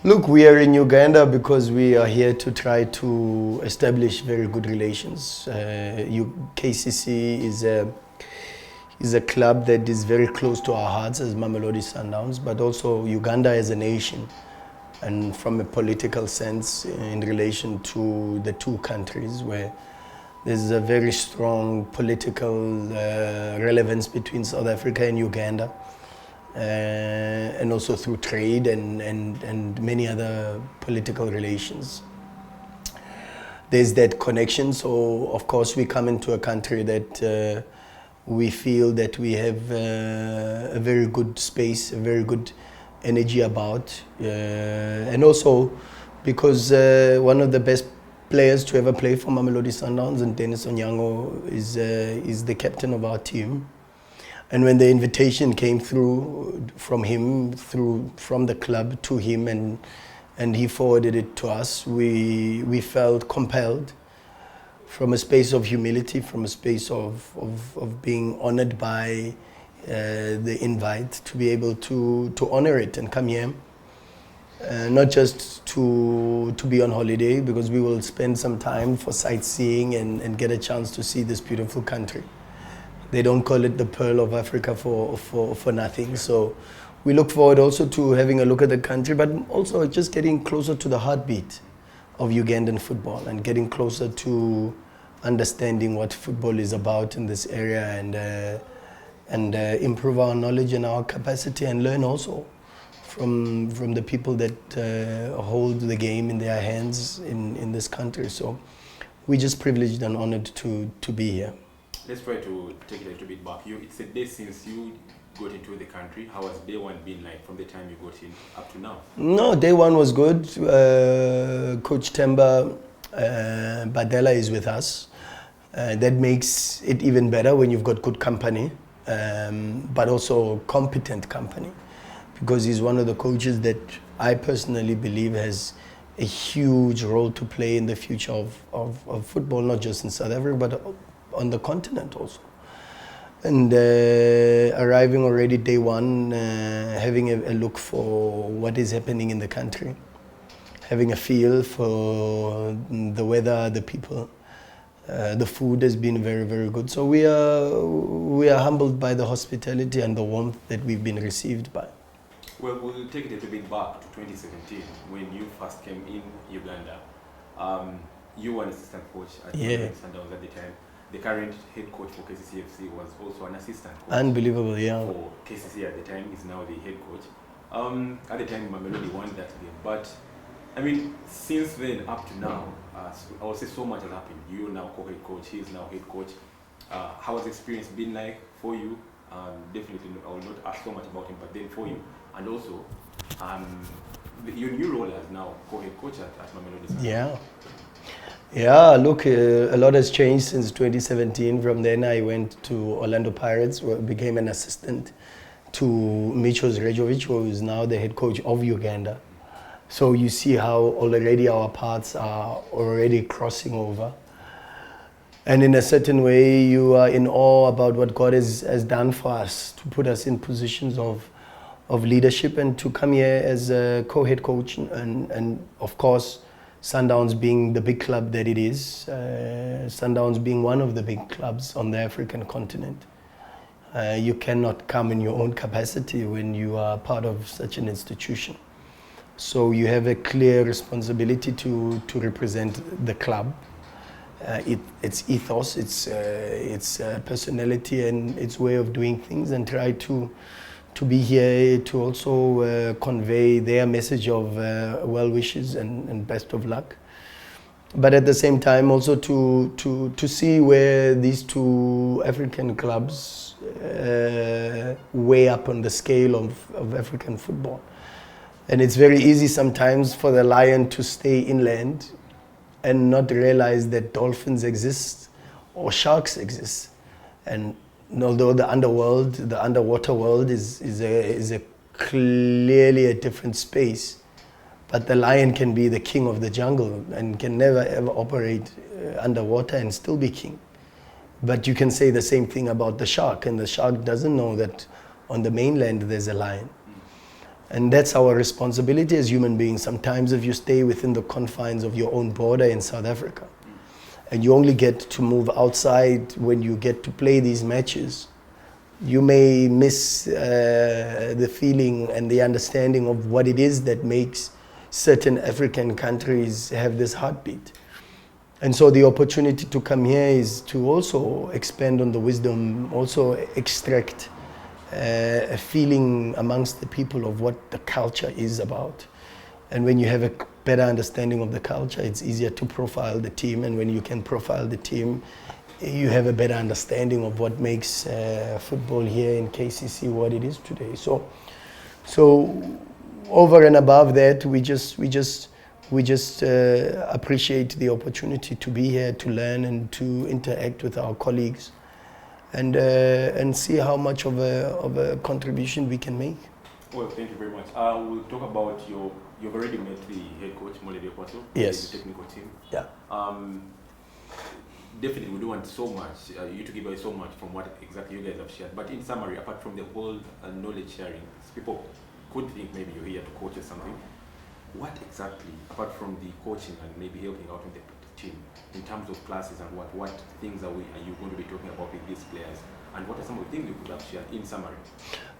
Look, we are in Uganda because we are here to try to establish very good relations. KCC is a club that is very close to our hearts as Mamelodi Sundowns, but also Uganda as a nation, and from a political sense in relation to the two countries where there's a very strong political relevance between South Africa and Uganda. And also through trade and many other political relations. There's that connection, so of course we come into a country that we feel that we have a very good space, a very good energy about, and also because one of the best players to ever play for Mamelodi Sundowns, and Dennis Onyango is the captain of our team. And when the invitation came through from him, from the club to him, and he forwarded it to us, we felt compelled, from a space of humility, from a space of being honored by the invite, to be able to honor it and come here. Not just to be on holiday, because we will spend some time for sightseeing and get a chance to see this beautiful country. They don't call it the Pearl of Africa for nothing. So we look forward also to having a look at the country, but also just getting closer to the heartbeat of Ugandan football and getting closer to understanding what football is about in this area, and improve our knowledge and our capacity, and learn also from the people that hold the game in their hands in this country. So we're just privileged and honored to be here. Let's try to take it a little bit back. It's a day since you got into the country. How has day one been like from the time you got in up to now? No, day one was good. Coach Temba Badela is with us. That makes it even better when you've got good company, but also competent company, because he's one of the coaches that I personally believe has a huge role to play in the future of football, not just in South Africa, but on the continent also. And arriving already day one, having a look for what is happening in the country, having a feel for the weather, the people, the food has been very, very good. So we are humbled by the hospitality and the warmth that we've been received by. Well, we'll take it a little bit back to 2017 when you first came in Uganda. You were an assistant coach at Sundowns at the time. The current head coach for KCCFC was also an assistant coach. Unbelievable, yeah. For KCC at the time, is now the head coach. At the time, Mamelodi won that game. But, I mean, since then up to now, I would say so much has happened. You're now co-head coach, he's now head coach. How has the experience been like for you? Definitely, I will not ask so much about him, but then for you. And also, your new role as now co-head coach at Mamelodi. Yeah, look, a lot has changed since 2017. From then I went to Orlando Pirates, where I became an assistant to Michos Rejovic, who is now the head coach of Uganda. So you see how already our paths are already crossing over. And in a certain way, you are in awe about what God has done for us, to put us in positions of leadership, and to come here as a co-head coach, and of course, Sundowns being the big club that it is, Sundowns being one of the big clubs on the African continent. You cannot come in your own capacity when you are part of such an institution. So you have a clear responsibility to represent the club, its ethos, its personality, and its way of doing things, and try to be here to also convey their message of well wishes and best of luck. But at the same time also to see where these two African clubs weigh up on the scale of African football. And it's very easy sometimes for the lion to stay inland and not realize that dolphins exist or sharks exist. And although the underwater world is a clearly a different space, but the lion can be the king of the jungle and can never ever operate underwater and still be king. But you can say the same thing about the shark, and the shark doesn't know that on the mainland there's a lion. And that's our responsibility as human beings. Sometimes if you stay within the confines of your own border in South Africa, and you only get to move outside when you get to play these matches, you may miss the feeling and the understanding of what it is that makes certain African countries have this heartbeat. And so the opportunity to come here is to also expand on the wisdom, also extract a feeling amongst the people of what the culture is about. And when you have a better understanding of the culture, it's easier to profile the team. And when you can profile the team, you have a better understanding of what makes football here in KCC what it is today. So over and above that, we just appreciate the opportunity to be here, to learn and to interact with our colleagues, and see how much of a contribution we can make. Well, thank you very much. We'll talk about you've already met the head coach, Mokwena, yes, the technical team. Yeah. Definitely, we do want so much, you to give away so much from what exactly you guys have shared. But in summary, apart from the whole knowledge sharing, people could think maybe you're here to coach or something. What exactly, apart from the coaching and maybe helping out with the team, in terms of classes and what things are you going to be talking about with these players? And what are some of the things you could have shared in summary?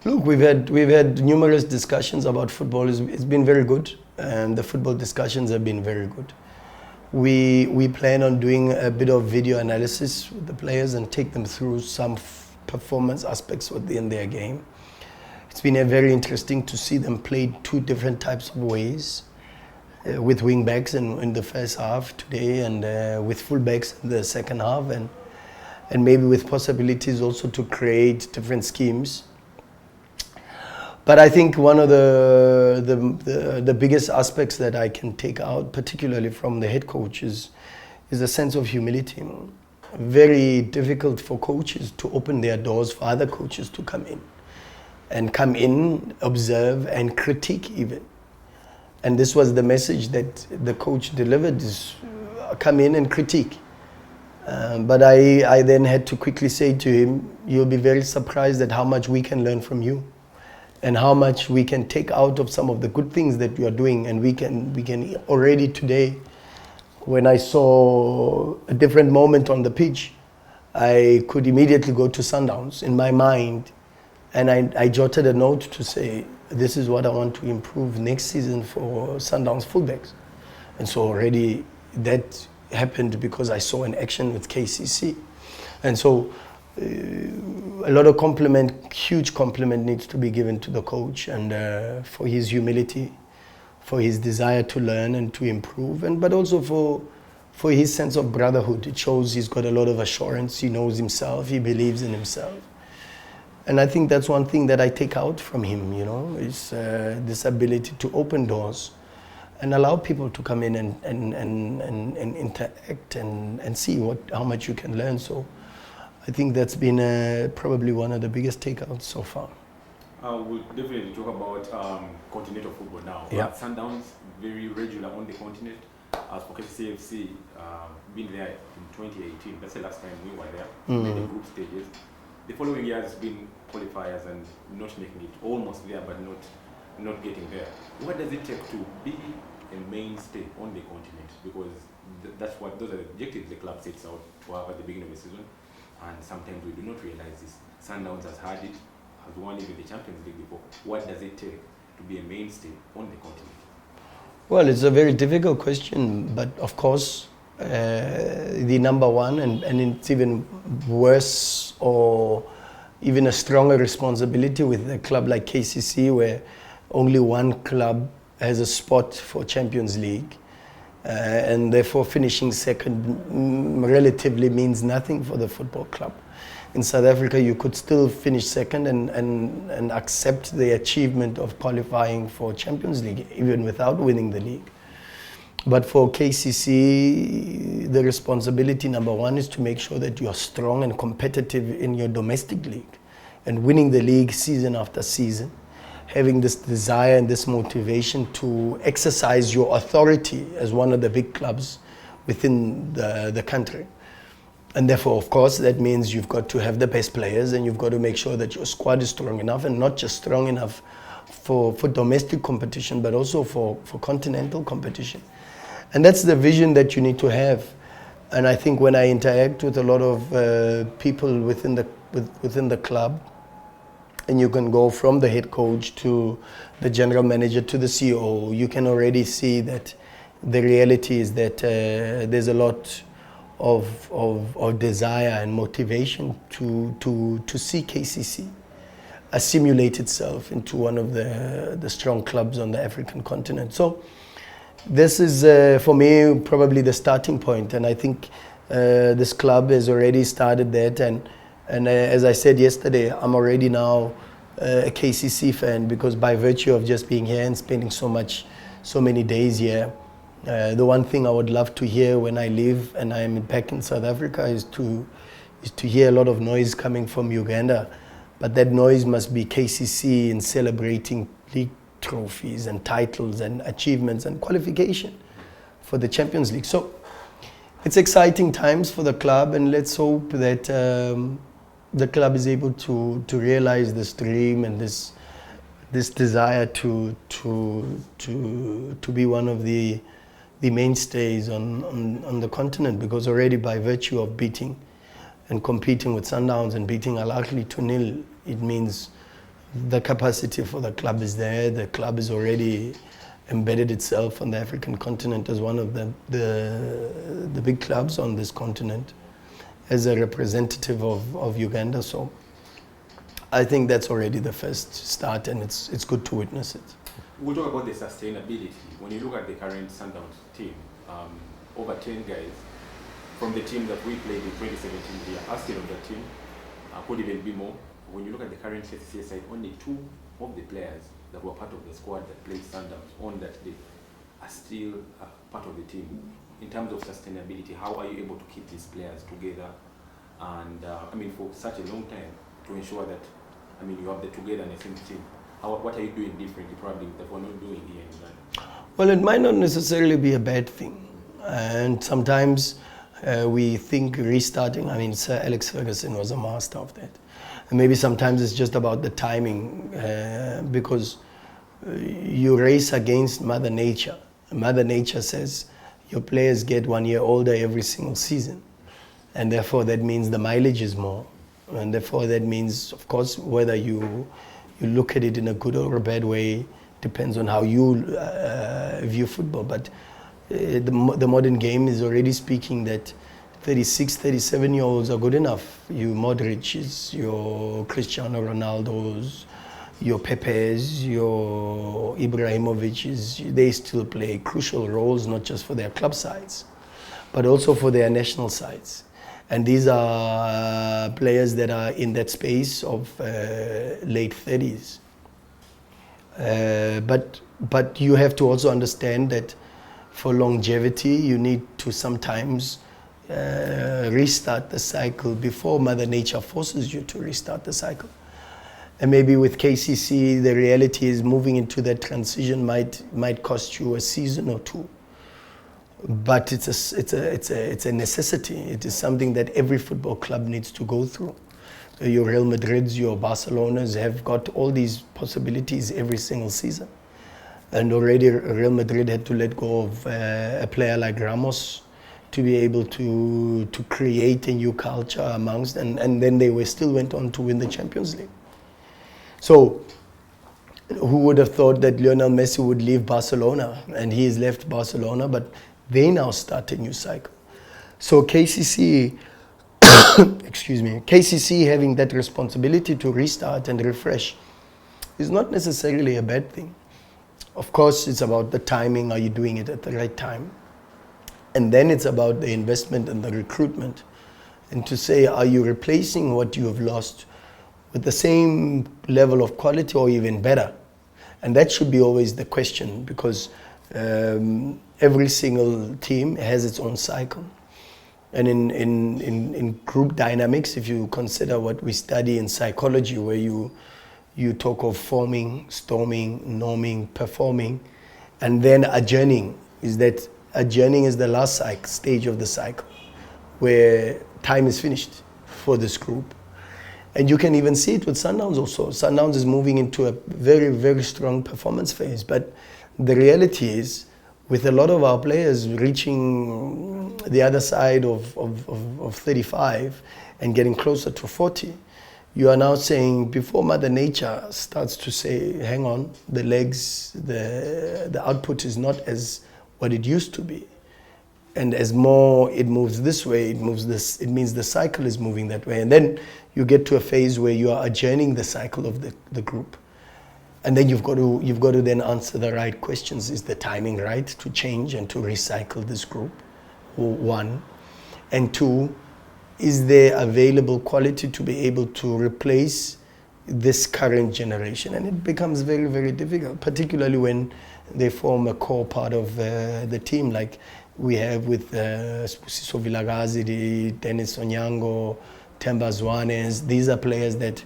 Look, we've had numerous discussions about football. It's been very good, and the football discussions have been very good. We plan on doing a bit of video analysis with the players and take them through some performance aspects within their game. It's been very interesting to see them play two different types of ways, with wing backs in the first half today, and with full backs in the second half, and maybe with possibilities also to create different schemes. But I think one of the biggest aspects that I can take out, particularly from the head coach, is a sense of humility. Very difficult for coaches to open their doors for other coaches to come in, observe, and critique even. And this was the message that the coach delivered, is come in and critique. But I then had to quickly say to him, you'll be very surprised at how much we can learn from you, and how much we can take out of some of the good things that you are doing. And we can already today, when I saw a different moment on the pitch, I could immediately go to Sundowns in my mind, and I jotted a note to say, this is what I want to improve next season for Sundowns fullbacks. And so already that happened because I saw an action with KCC. And so a lot of huge compliment needs to be given to the coach, and for his humility, for his desire to learn and to improve, but also for his sense of brotherhood. It shows he's got a lot of assurance, he knows himself, he believes in himself. And I think that's one thing that I take out from him, is this ability to open doors and allow people to come in and interact and see how much you can learn. So I think that's been probably one of the biggest takeouts so far. We'll definitely talk about continental football now. Yeah. Sundowns, very regular on the continent. As for KCFC, been there in 2018. That's the last time we were there, in the group stages. The following year has been qualifiers and not making it, almost there but not getting there. What does it take to be a mainstay on the continent? Because those are the objectives the club sets out to have at the beginning of the season. And sometimes we do not realize this. Sundowns has had it, has won even the Champions League before. What does it take to be a mainstay on the continent? Well, it's a very difficult question, but of course, the number one, and it's even worse or even a stronger responsibility with a club like KCC, where only one club has a spot for Champions League. And therefore finishing second relatively means nothing for the football club. In South Africa, you could still finish second and accept the achievement of qualifying for Champions League, even without winning the league. But for KCC, the responsibility number one is to make sure that you are strong and competitive in your domestic league and winning the league season after season, having this desire and this motivation to exercise your authority as one of the big clubs within the country. And therefore, of course, that means you've got to have the best players, and you've got to make sure that your squad is strong enough, and not just strong enough for domestic competition, but also for continental competition. And that's the vision that you need to have. And I think when I interact with a lot of people within the club, and you can go from the head coach to the general manager to the CEO, you can already see that the reality is that there's a lot of desire and motivation to see KCC assimilate itself into one of the strong clubs on the African continent. So this is, for me, probably the starting point, and I think this club has already started that. And as I said yesterday, I'm already now a KCC fan, because by virtue of just being here and spending so many days here, the one thing I would love to hear when I leave and I'm back in South Africa is to hear a lot of noise coming from Uganda, but that noise must be KCC in celebrating league trophies and titles and achievements and qualification for the Champions League. So it's exciting times for the club, and let's hope that the club is able to realize this dream and this desire to be one of the mainstays on the continent, because already by virtue of beating and competing with Sundowns and beating Al Ahly 2-0, it means the capacity for the club is there. The club has already embedded itself on the African continent as one of the big clubs on this continent, as a representative of Uganda. So I think that's already the first start, and it's good to witness it. We'll talk about the sustainability. When you look at the current Sundowns team, over 10 guys from the team that we played in 2017, they are still on that team, could even be more. When you look at the current KCC side, only 2 of the players that were part of the squad that played Sundowns on that day are still part of the team. In terms of sustainability, how are you able to keep these players together? And for such a long time, to ensure that, you have the togetherness in the team. What are you doing differently, probably, that we're not doing here in Uganda? Well, it might not necessarily be a bad thing. And sometimes we think restarting, Sir Alex Ferguson was a master of that. And maybe sometimes it's just about the timing, because you race against Mother Nature. Mother Nature says your players get 1 year older every single season. And therefore that means the mileage is more. And therefore that means, of course, whether you look at it in a good or a bad way, depends on how you view football. But the modern game is already speaking that 36, 37-year-olds are good enough. You Modric's, your Cristiano Ronaldo's, your Pepe's, your Ibrahimovic's, they still play crucial roles, not just for their club sides, but also for their national sides. And these are players that are in that space of late 30s. But you have to also understand that for longevity, you need to sometimes restart the cycle before Mother Nature forces you to restart the cycle. And maybe with KCC, the reality is moving into that transition might cost you a season or 2. But it's a necessity. It is something that every football club needs to go through. Your Real Madrids, your Barcelonas have got all these possibilities every single season. And already Real Madrid had to let go of a player like Ramos to be able to create a new culture amongst, and then they still went on to win the Champions League. So who would have thought that Lionel Messi would leave Barcelona? And he has left Barcelona, but they now start a new cycle. So KCC, excuse me, KCC having that responsibility to restart and refresh is not necessarily a bad thing. Of course, it's about the timing. Are you doing it at the right time? And then it's about the investment and the recruitment. And to say, are you replacing what you have lost with the same level of quality or even better? And that should be always the question, because every single team has its own cycle. And in group dynamics, if you consider what we study in psychology, where you talk of forming, storming, norming, performing, and then adjourning, is that adjourning is the last stage of the cycle, where time is finished for this group. And you can even see it with Sundowns also. Sundowns is moving into a very, very strong performance phase. But the reality is, with a lot of our players reaching the other side of 35 and getting closer to 40, you are now saying, before Mother Nature starts to say, hang on, the legs, the output is not as what it used to be. And as more it moves this way, it moves this, it means the cycle is moving that way. And then you get to a phase where you are adjourning the cycle of the group. And then you've got to then answer the right questions. Is the timing right to change and to recycle this group? One. And two, is there available quality to be able to replace this current generation? And it becomes very, very difficult, particularly when they form a core part of the team, like we have with Spusiso Vilagazi, Dennis Onyango, Themba Zwanes. These are players that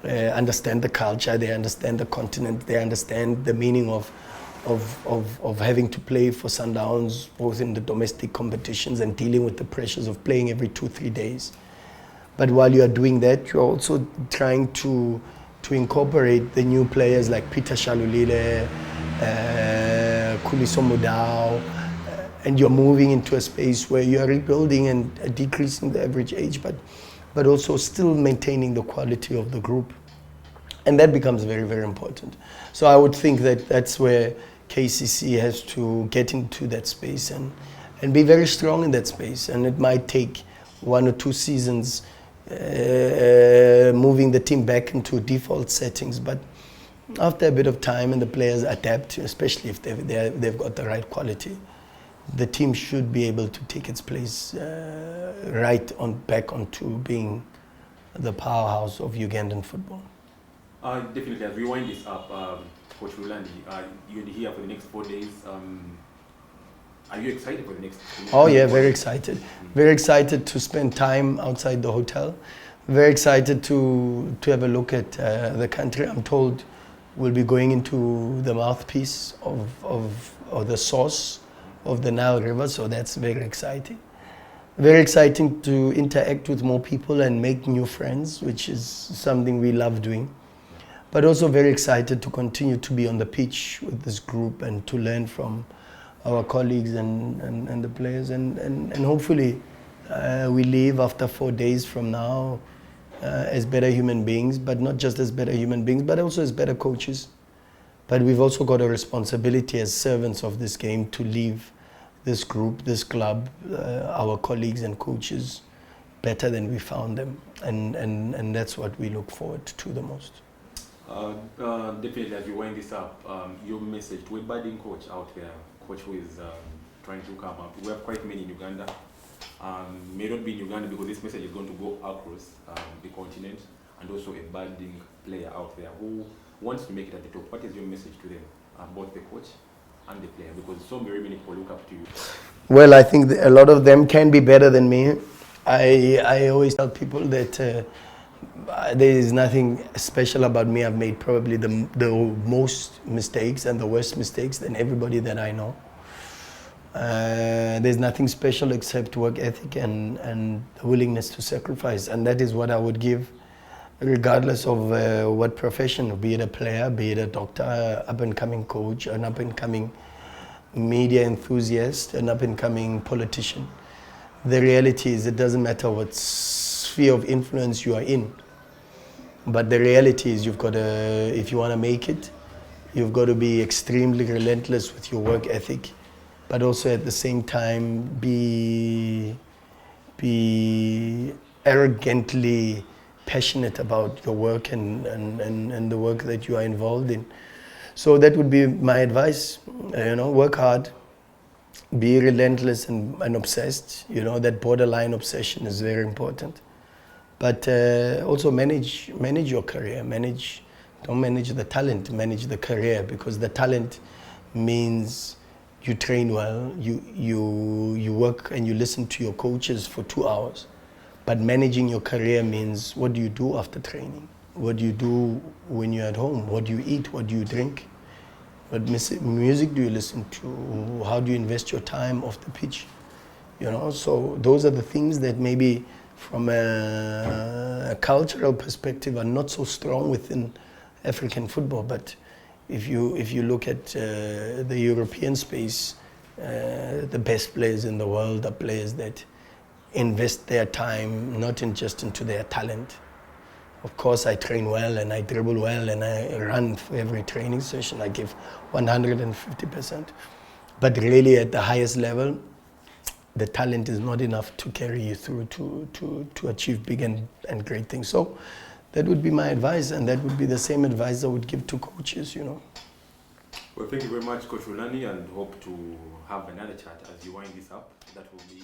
understand the culture, they understand the continent, they understand the meaning of having to play for Sundowns, both in the domestic competitions and dealing with the pressures of playing every 2-3 days. But while you are doing that, you're also trying to incorporate the new players like Peter Shalulile, Khuliso Mudau, and you're moving into a space where you are rebuilding and decreasing the average age, but also still maintaining the quality of the group. And that becomes very, very important. So I would think that that's where KCC has to get into that space and be very strong in that space. And it might take 1 or 2 seasons moving the team back into default settings. But after a bit of time and the players adapt, especially if they've got the right quality, the team should be able to take its place back onto being the powerhouse of Ugandan football. Definitely, as we wind this up, Coach Rulani, you'll be here for the next 4 days. Are you excited for the next? Oh yeah, very excited. Very excited to spend time outside the hotel. Very excited to have a look at the country. I'm told we'll be going into the mouthpiece of the source of the Nile River, so that's very exciting. Very exciting to interact with more people and make new friends, which is something we love doing. But also very excited to continue to be on the pitch with this group and to learn from our colleagues and the players. And hopefully we leave after 4 days from now as better human beings, but not just as better human beings, but also as better coaches. But we've also got a responsibility as servants of this game to leave this group, this club, our colleagues and coaches better than we found them. And that's what we look forward to the most. Definitely, as you wind this up, your message to a budding coach out there, coach who is trying to come up. We have quite many in Uganda. May not be in Uganda because this message is going to go across the continent, and also a budding player out there who wants to make it at the top. What is your message to them, both the coach and the player? Because so very many people look up to you. Well, I think a lot of them can be better than me. I always tell people that there is nothing special about me. I've made probably the most mistakes and the worst mistakes than everybody that I know. There's nothing special except work ethic and the willingness to sacrifice, and that is what I would give regardless of what profession, be it a player, be it a doctor, up-and-coming coach, an up-and-coming media enthusiast, an up-and-coming politician. The reality is it doesn't matter what sphere of influence you are in, but the reality is you've got to, if you want to make it, you've got to be extremely relentless with your work ethic, but also at the same time be arrogantly passionate about your work and the work that you are involved in. So that would be my advice. Work hard, be relentless and obsessed. That borderline obsession is very important. But also manage your career. Don't manage the talent, manage the career, because the talent means you train well, you work and you listen to your coaches for 2 hours. But managing your career means, what do you do after training? What do you do when you're at home? What do you eat? What do you drink? What music do you listen to? How do you invest your time off the pitch? So those are the things that maybe from a cultural perspective, are not so strong within African football. But if you look at the European space, the best players in the world are players that invest their time not just into their talent. Of course, I train well and I dribble well and I run for every training session. I give 150%. But really, at the highest level, the talent is not enough to carry you through to achieve big and great things. So that would be my advice, and that would be the same advice I would give to coaches, you know. Well, thank you very much, Coach Rulani, and hope to have another chat as you wind this up. That will be